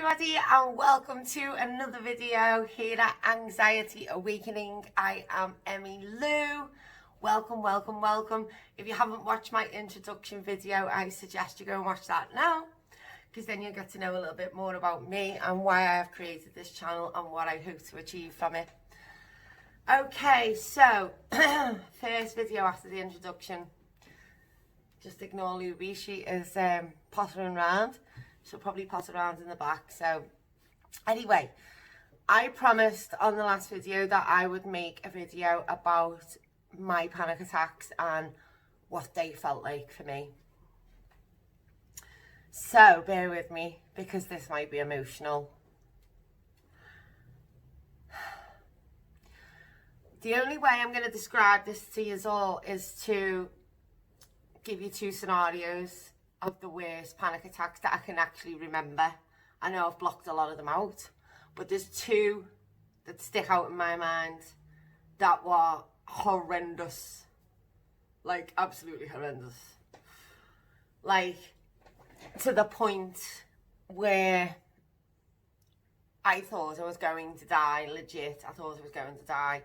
everybody and welcome to another video here at Anxiety Awakening. I am Emmy Lou. Welcome. If you haven't watched my introduction video, I suggest you go and watch that now, because then you'll get to know a little bit more about me and why I have created this channel and what I hope to achieve from it. Okay, so first video after the introduction. Just ignore Luby, she is pottering around. She'll probably potter around in the back. So anyway, I promised on the last video that I would make a video about my panic attacks and what they felt like for me. So bear with me, because this might be emotional. The only way I'm going to describe this to you all is to give you two scenarios of the worst panic attacks that I can actually remember. I know I've blocked a lot of them out, but there's two that stick out in my mind that were horrendous. Like, absolutely horrendous. Like, to the point where I thought I was going to die, legit. I thought I was going to die.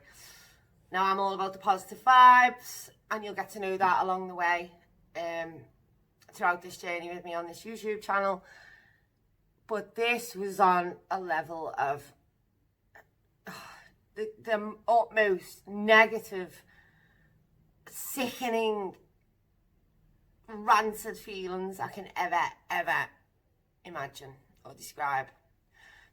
Now, I'm all about the positive vibes, and you'll get to know that along the way. Throughout this journey with me on this YouTube channel. But this was on a level of the utmost negative, sickening, rancid feelings I can ever imagine or describe.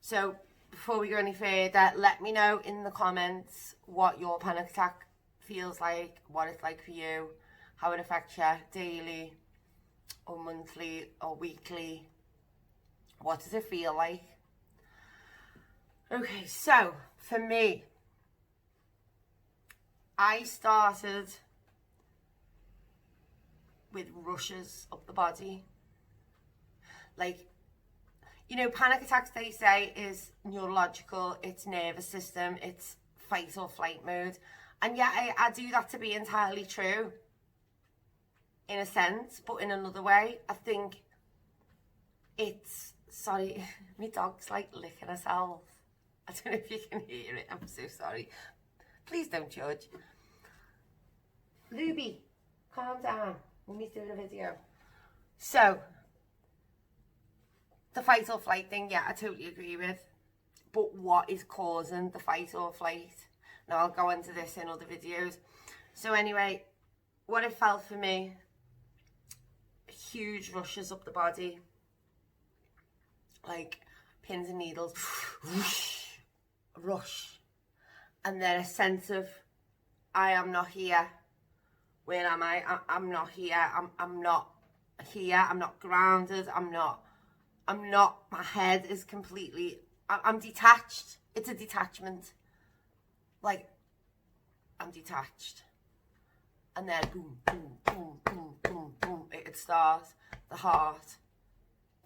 So before we go any further, let me know in the comments what your panic attack feels like, what it's like for you, how it affects you daily or monthly or weekly. What does it feel like? Okay, so for me, I started with rushes up the body. Like, you know, panic attacks, they say, is neurological, it's nervous system, it's fight or flight mode. And yeah, I do that to be entirely true, in a sense, but in another way, I think it's, sorry, my dog's like licking herself. I don't know if you can hear it, I'm so sorry. Please don't judge. Luby, calm down, Mummy's doing a video. So, the fight or flight thing, yeah, I totally agree with. But what is causing the fight or flight? Now, I'll go into this in other videos. So anyway, what it felt for me, huge rushes up the body, like pins and needles, rush, and then a sense of, I am not here. Where am I? I'm not here. I'm not here. I'm not grounded. I'm not, my head is completely, I'm detached. It's a detachment. Like, I'm detached. And then boom, boom, boom, boom, boom, boom, it would start. The heart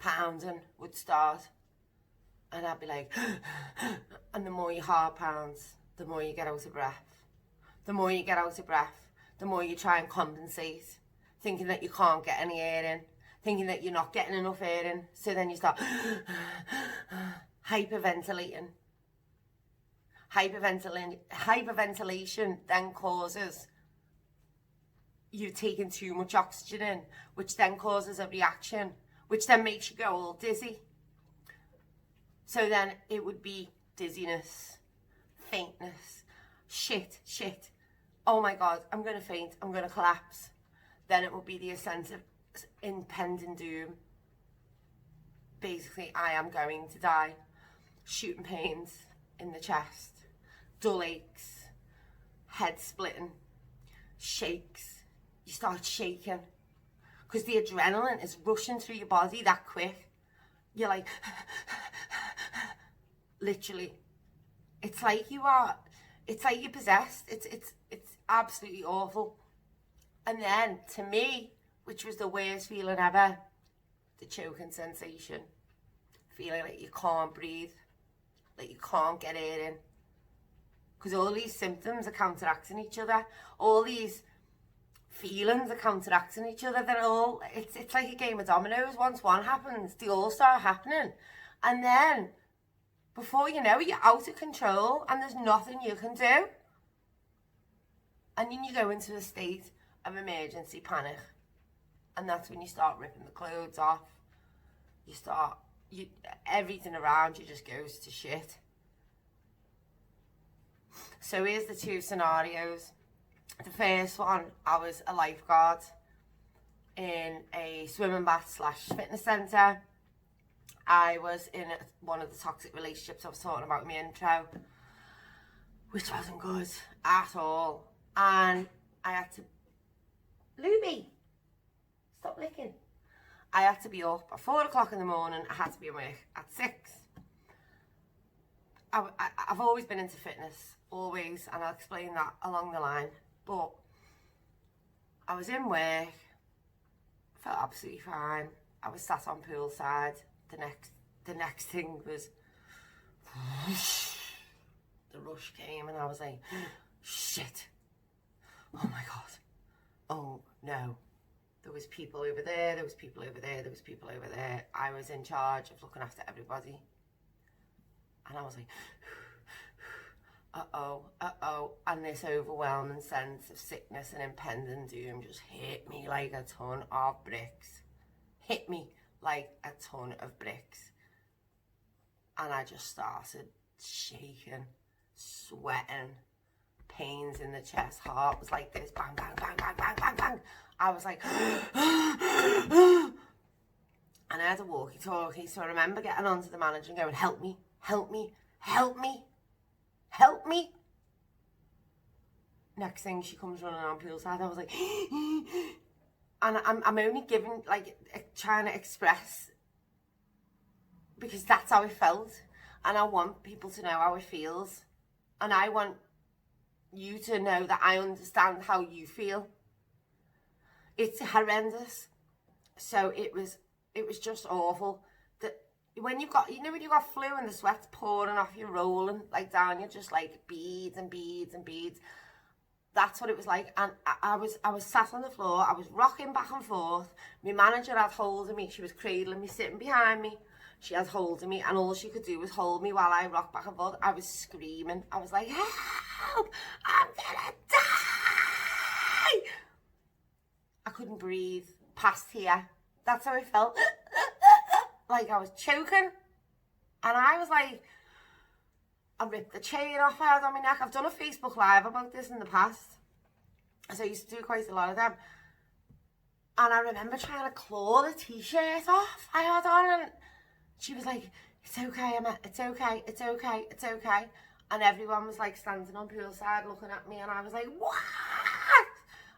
pounding would start. And I'd be like, and the more your heart pounds, the more you get out of breath. The more you get out of breath, the more you try and compensate, thinking that you can't get any air in, thinking that you're not getting enough air in. So then you start hyperventilating. Hyperventilation then causes you've taken too much oxygen in, which then causes a reaction, which then makes you go all dizzy. So then it would be dizziness, faintness, shit, oh my God, I'm going to faint, I'm going to collapse. Then it would be the sense of impending doom. Basically, I am going to die. Shooting pains in the chest, dull aches, head splitting, shakes. You start shaking because the adrenaline is rushing through your body that quick. You're like, literally, it's like you're possessed. It's absolutely awful. And then to me, which was the worst feeling ever, the choking sensation, feeling like you can't breathe, like you can't get air in, because all these symptoms are counteracting each other. All these feelings are counteracting each other. They're all, it's like a game of dominoes. Once one happens, they all start happening. And then, before you know it, you're out of control and there's nothing you can do. And then you go into a state of emergency panic. And that's when you start ripping the clothes off. Everything around you just goes to shit. So here's the two scenarios. The first one, I was a lifeguard in a swimming bath / fitness centre. I was in one of the toxic relationships I was talking about in my intro, which wasn't good at all. And I had to, Luby, stop licking. I had to be up at 4 o'clock in the morning. I had to be awake at 6. I've always been into fitness, always, and I'll explain that along the line. But I was in work, felt absolutely fine. I was sat on poolside. The next thing was the rush came, and I was like, shit. Oh my God. Oh no. There was people over there, there was people over there, there was people over there. I was in charge of looking after everybody. And I was like, uh-oh. And this overwhelming sense of sickness and impending doom just hit me like a ton of bricks. Hit me like a ton of bricks. And I just started shaking, sweating, pains in the chest, heart was like this, bang, bang, bang, bang, bang, bang, bang. I was like, and I had a walkie-talkie, so I remember getting onto the manager and going, help me, help me, help me, help me. Next thing, she comes running on poolside. I was like, and I'm only giving, like, trying to express, because that's how it felt. And I want people to know how it feels. And I want you to know that I understand how you feel. It's horrendous. So it was just awful. That when you've got, when you've got flu and the sweat's pouring off you, rolling like down, you're just like beads and beads and beads. That's what it was like. And I was sat on the floor. I was rocking back and forth. My manager had hold of me. She was cradling me, sitting behind me. She had hold of me, and all she could do was hold me while I rocked back and forth. I was screaming. I was like, help! I'm gonna die! I couldn't breathe past here. That's how I felt. Like I was choking. And I was like, I ripped the chain off I had on my neck. I've done a Facebook Live about this in the past. So I used to do quite a lot of them. And I remember trying to claw the t-shirt off I had on, and she was like, it's okay, Emma, it's okay, it's okay, it's okay. And everyone was like standing on poolside looking at me, and I was like, what?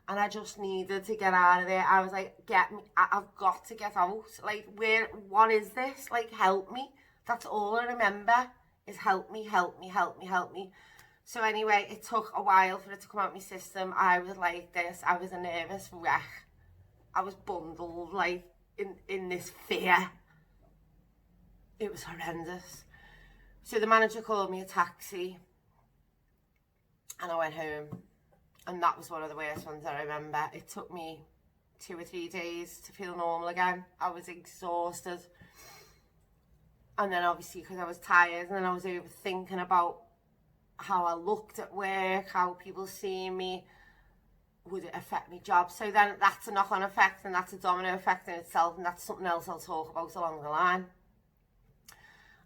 And I just needed to get out of there. I was like, get me, I've got to get out. Like, what is this? Like, help me. That's all I remember is help me, help me, help me, help me. So anyway, it took a while for it to come out of my system. I was like this. I was a nervous wreck. I was bundled, like, in this fear. It was horrendous. So the manager called me a taxi, and I went home. And that was one of the worst ones I remember. It took me 2 or 3 days to feel normal again. I was exhausted. And then obviously because I was tired, and then I was overthinking about how I looked at work, how people see me, would it affect my job? So then that's a knock-on effect, and that's a domino effect in itself, and that's something else I'll talk about along the line.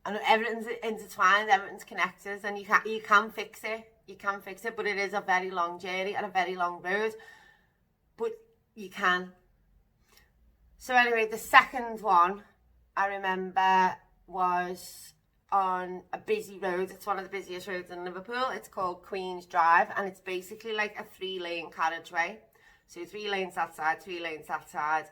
And everything's intertwined, everything's connected, and you can fix it. You can fix it, but it is a very long journey and a very long road. But you can. So anyway, the second one I remember was on a busy road. It's one of the busiest roads in Liverpool. It's called Queen's Drive, and it's basically like a 3-lane carriageway. So 3 lanes that side, 3 lanes that side.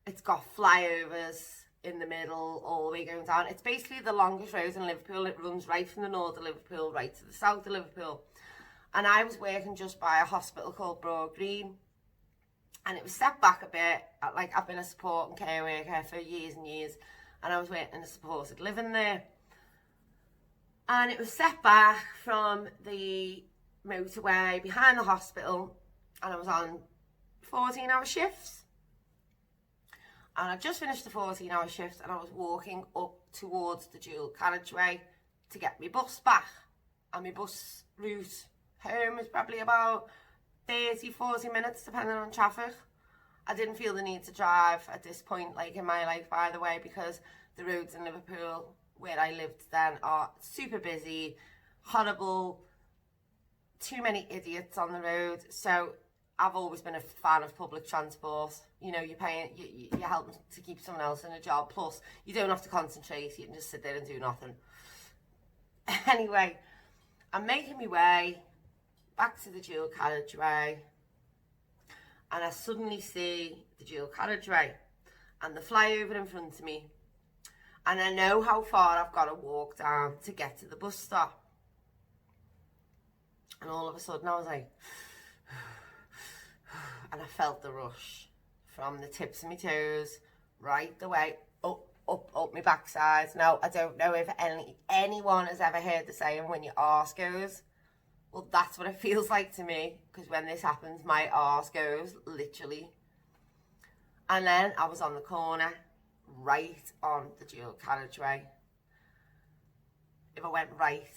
It's got flyovers in the middle, all the way going down. It's basically the longest road in Liverpool. It runs right from the north of Liverpool right to the south of Liverpool. And I was working just by a hospital called Broad Green, and it was set back a bit. Like, I've been a support and care worker for years and years, and I was working in a supported living there, and it was set back from the motorway behind the hospital, and I was on 14-hour shifts. And I just finished the 14-hour shift, and I was walking up towards the dual carriageway to get my bus back. And my bus route home is probably about 30, 40 minutes, depending on traffic. I didn't feel the need to drive at this point, like in my life, by the way, because the roads in Liverpool, where I lived then, are super busy, horrible, too many idiots on the road. So I've always been a fan of public transport. You know, you're helping to keep someone else in a job. Plus, you don't have to concentrate. You can just sit there and do nothing. Anyway, I'm making my way back to the dual carriageway, and I suddenly see the dual carriageway and the flyover in front of me, and I know how far I've got to walk down to get to the bus stop. And all of a sudden I was like, and I felt the rush from the tips of my toes right the way up my backside. Now, I don't know if anyone has ever heard the saying, when your arse goes. Well, that's what it feels like to me, because when this happens, my arse goes, literally. And then I was on the corner, right on the dual carriageway. If I went right,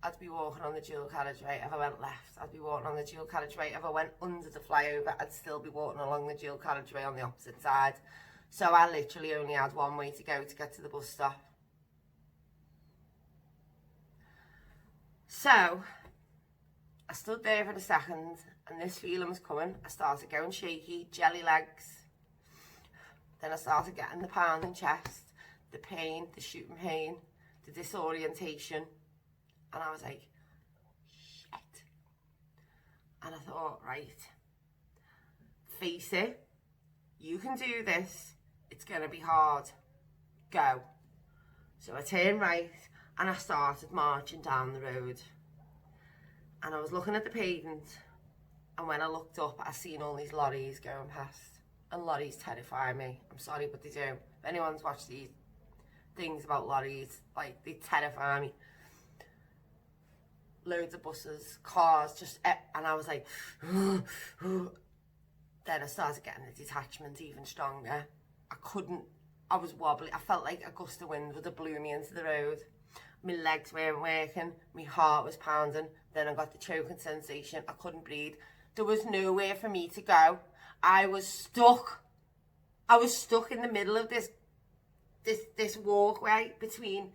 I'd be walking on the dual carriageway. If I went left, I'd be walking on the dual carriageway. If I went under the flyover, I'd still be walking along the dual carriageway on the opposite side. So I literally only had one way to go to get to the bus stop. So I stood there for a second, and this feeling was coming. I started going shaky, jelly legs. Then I started getting the pounding chest, the pain, the shooting pain, the disorientation. And I was like, shit. And I thought, right, face it, you can do this. It's going to be hard. Go. So I turned right and I started marching down the road. And I was looking at the pavement, and when I looked up, I seen all these lorries going past. And lorries terrify me. I'm sorry, but they do. If anyone's watched these things about lorries, like, they terrify me. Loads of buses, cars, just, and I was like, then I started getting the detachment even stronger. I was wobbly. I felt like a gust of wind would have blew me into the road. My legs weren't working, my heart was pounding. Then I got the choking sensation. I couldn't breathe. There was nowhere for me to go. I was stuck. I was stuck in the middle of this walkway between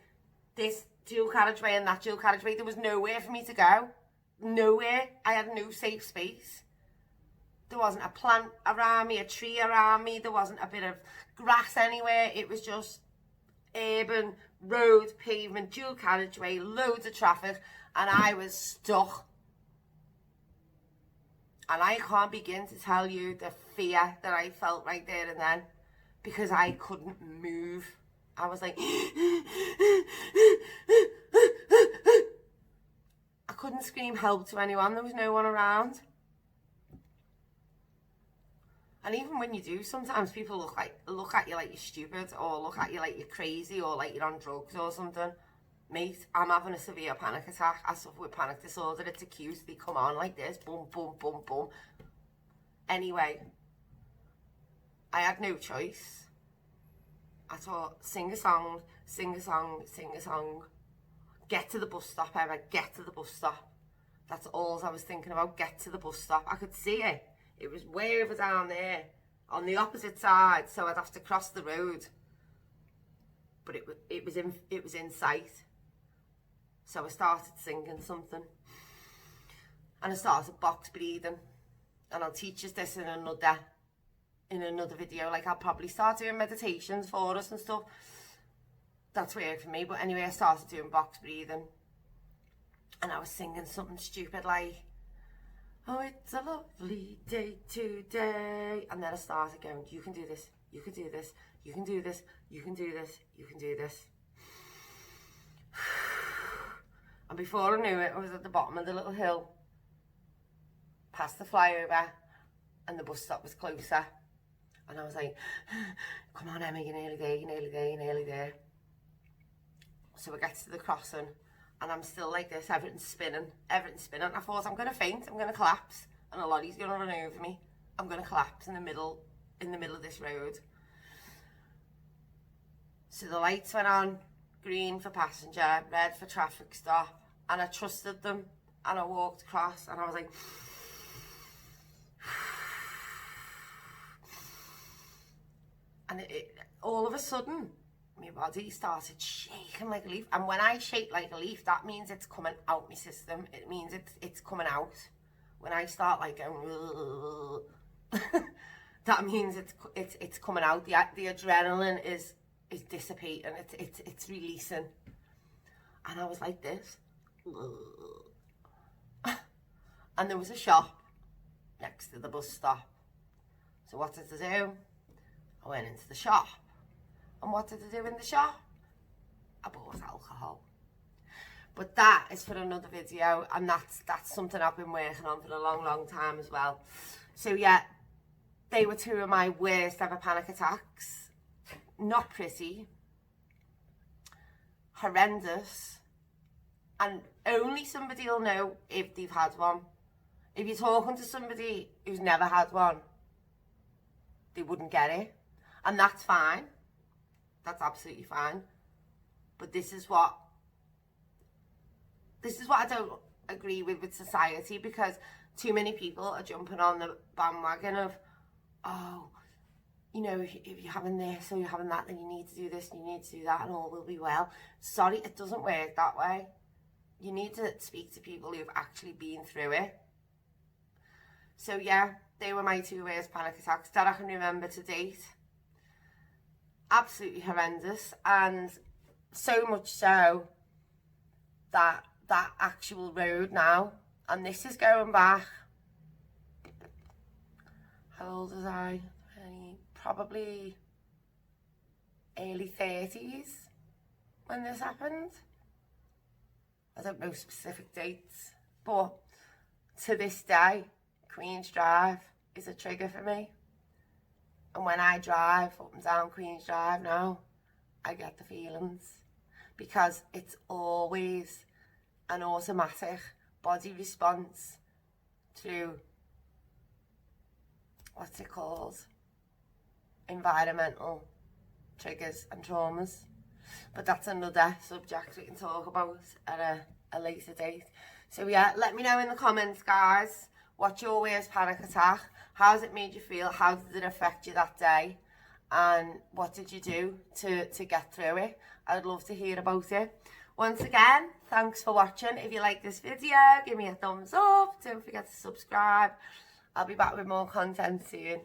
this dual carriageway and that dual carriageway. There was nowhere for me to go. Nowhere. I had no safe space. There wasn't a plant around me, a tree around me. There wasn't a bit of grass anywhere. It was just urban, road, pavement, dual carriageway, loads of traffic, and I was stuck. And I can't begin to tell you the fear that I felt right there and then, because I couldn't move. I was like, I couldn't scream help to anyone. There was no one around. And even when you do, sometimes people look at you like you're stupid, or look at you like you're crazy, or like you're on drugs or something. Mate, I'm having a severe panic attack. I suffer with panic disorder. It's acute. They come on like this. Boom, boom, boom, boom. Anyway, I had no choice. I thought, sing a song, sing a song, sing a song. Get to the bus stop, Emma. Get to the bus stop. That's all I was thinking about. Get to the bus stop. I could see it. It was way over down there, on the opposite side, so I'd have to cross the road. But it was in sight. So I started singing something, and I started box breathing. And I'll teach us this in another video. Like, I'll probably start doing meditations for us and stuff. That's weird for me. But anyway, I started doing box breathing, and I was singing something stupid like, oh, it's a lovely day today. And then I started going, you can do this, you can do this, you can do this, you can do this, you can do this. And before I knew it, I was at the bottom of the little hill, past the flyover, and the bus stop was closer. And I was like, come on, Emma, you're nearly there, you're nearly there, you're nearly there. So I get to the crossing, and I'm still like this, everything's spinning. I thought, I'm going to faint, I'm going to collapse, and a lorry's going to run over me. I'm going to collapse in the middle of this road. So the lights went on, green for passenger, red for traffic stop, and I trusted them, and I walked across, and I was like, and all of a sudden, my body started shaking like a leaf. And when I shake like a leaf, that means it's coming out my system. It means it's coming out. When I start like going, that means it's coming out. The adrenaline is dissipating. It's releasing. And I was like this. And there was a shop next to the bus stop. So what did I do? I went into the shop. And what did I do in the shop? I bought alcohol. But that is for another video, and that's something I've been working on for a long time as well. So yeah, they were two of my worst ever panic attacks. Not pretty, horrendous, and only somebody will know if they've had one. If you're talking to somebody who's never had one, they wouldn't get it, and that's fine. That's absolutely fine. But this is what I don't agree with society, because too many people are jumping on the bandwagon of, oh, you know, if you're having this or you're having that, then you need to do this and you need to do that and all will be well. Sorry, it doesn't work that way. You need to speak to people who've actually been through it. So yeah, they were my two worst panic attacks that I can remember to date. Absolutely horrendous, and so much so that that actual road now, and this is going back, how old was I? Probably early 30s when this happened. I don't know specific dates, but to this day, Queen's Drive is a trigger for me. And when I drive up and down Queen's Drive now, I get the feelings, because it's always an automatic body response to, what's it called? Environmental triggers and traumas. But that's another subject we can talk about at a later date. So yeah, let me know in the comments, guys, what's your worst panic attack? How's it made you feel? How did it affect you that day? And what did you do to get through it? I'd love to hear about it. Once again, thanks for watching. If you like this video, give me a thumbs up. Don't forget to subscribe. I'll be back with more content soon.